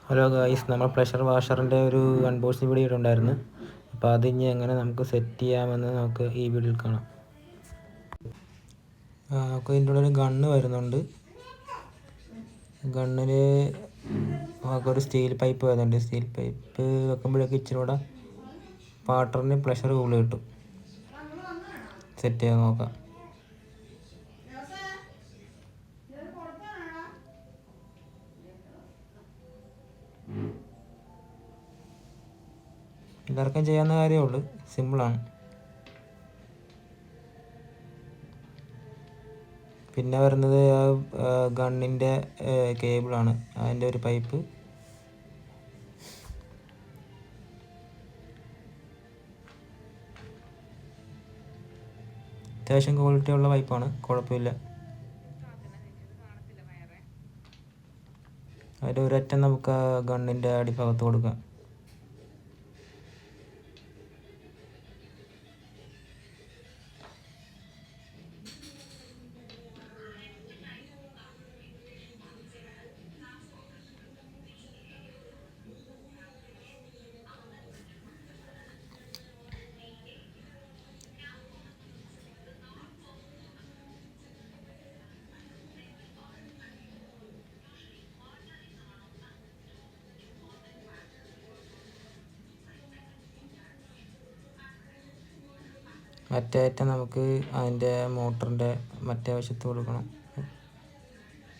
Hello guys, നമ്മൾ pressure വാഷറിൻ്റെ ഒരു unboxing video ഇട്ടുണ്ടായിരുന്നു. അപ്പോൾ അതിനി എങ്ങനെ നമുക്ക് സെറ്റ് ചെയ്യാമെന്ന് നമുക്ക് ഈ വീഡിയോയിൽ കാണാം. നമുക്ക് ഇതിൻ്റെ ഉള്ളിൽ ഒരു ഗണ്ണ് വരുന്നുണ്ട്. ഗണ്ണിൽ നമുക്കൊരു സ്റ്റീൽ പൈപ്പ് വരുന്നുണ്ട്. സ്റ്റീൽ പൈപ്പ് വെക്കുമ്പോഴേക്കും ഇച്ചിരി കൂടെ വാട്ടറിന് പ്രഷർ കൂടുതൽ കിട്ടും. സെറ്റ് ചെയ്യാൻ നോക്കാം. എല്ലാവർക്കും ചെയ്യാവുന്ന കാര്യമേ ഉള്ളൂ, സിമ്പിളാണ്. പിന്നെ വരുന്നത് ഗണ്ണിൻ്റെ കേബിളാണ്, അതിൻ്റെ ഒരു പൈപ്പ്. അത്യാവശ്യം ക്വാളിറ്റി ഉള്ള പൈപ്പാണ്, കുഴപ്പമില്ല. അതിൻ്റെ ഒരറ്റം നമുക്ക് ഗണ്ണിൻ്റെ അടിഭാഗത്ത് കൊടുക്കാം. മറ്റേ അറ്റം നമുക്ക് അതിൻ്റെ മോട്ടറിൻ്റെ മറ്റേ വശത്ത് കൊടുക്കണം.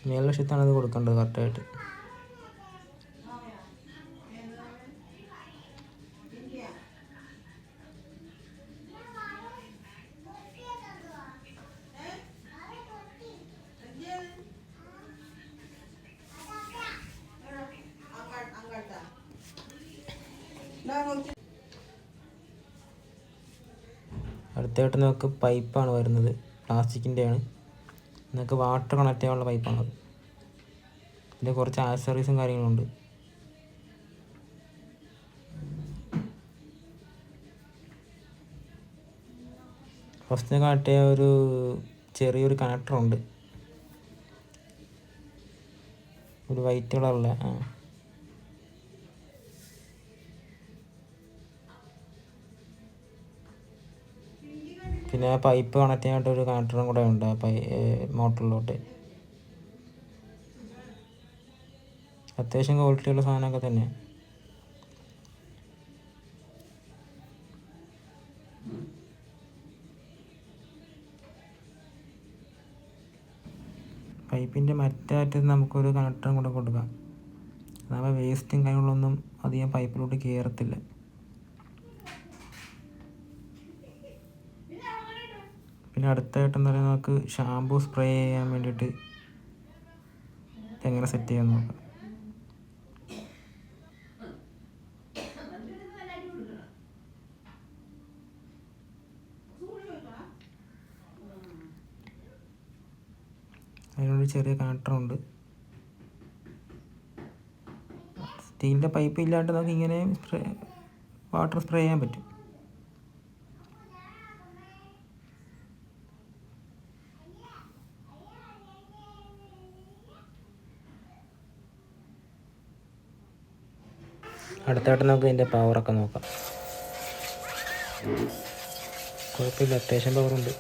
മേൽവശത്താണ് ഇത് കൊടുക്കേണ്ടത് കറക്റ്റായിട്ട്. അടുത്തായിട്ട് നമുക്ക് പൈപ്പാണ് വരുന്നത്, പ്ലാസ്റ്റിക്കിൻ്റെയാണ്. നമുക്ക് വാട്ടർ കണക്ട് ചെയ്യാനുള്ള പൈപ്പാണത്. ഇതിൻ്റെ കുറച്ച് ആക്സസറീസും കാര്യങ്ങളുണ്ട്. ഫസ്റ്റ് കണക്ട് ചെയ്യാൻ ഒരു ചെറിയൊരു കണക്ടറുണ്ട്, ഒരു വൈറ്റ് കളറുള്ള. പിന്നെ ആ പൈപ്പ് കണക്ട് ചെയ്യാനായിട്ട് ഒരു കണക്ടറും കൂടെ ഉണ്ട് മോട്ടറിലോട്ട്. അത്യാവശ്യം ക്വാളിറ്റിയുള്ള സാധനമൊക്കെ തന്നെ. പൈപ്പിൻ്റെ മറ്റേ അറ്റത്ത് നമുക്കൊരു കണക്ടറും കൂടെ കൊടുക്കാം. അതാകുമ്പോൾ വേസ്റ്റും കാര്യങ്ങളൊന്നും അധികം പൈപ്പിലോട്ട് കയറത്തില്ല. പിന്നെ അടുത്തായിട്ടെന്ന് പറയുന്നത് നമുക്ക് ഷാമ്പൂ സ്പ്രേ ചെയ്യാൻ വേണ്ടിയിട്ട് എങ്ങനെ സെറ്റ് ചെയ്യാൻ നോക്കാം. അതിനൊരു ചെറിയ കണക്ടറുണ്ട്. സ്റ്റീലിൻ്റെ പൈപ്പ് ഇല്ലാണ്ട് നമുക്ക് ഇങ്ങനെ വാട്ടർ സ്പ്രേ ചെയ്യാൻ പറ്റും. അടുത്തായിട്ട് നമുക്ക് ഇതിൻ്റെ പവറൊക്കെ നോക്കാം. കുഴപ്പമില്ല, അത്യാവശ്യം പവറുണ്ട്.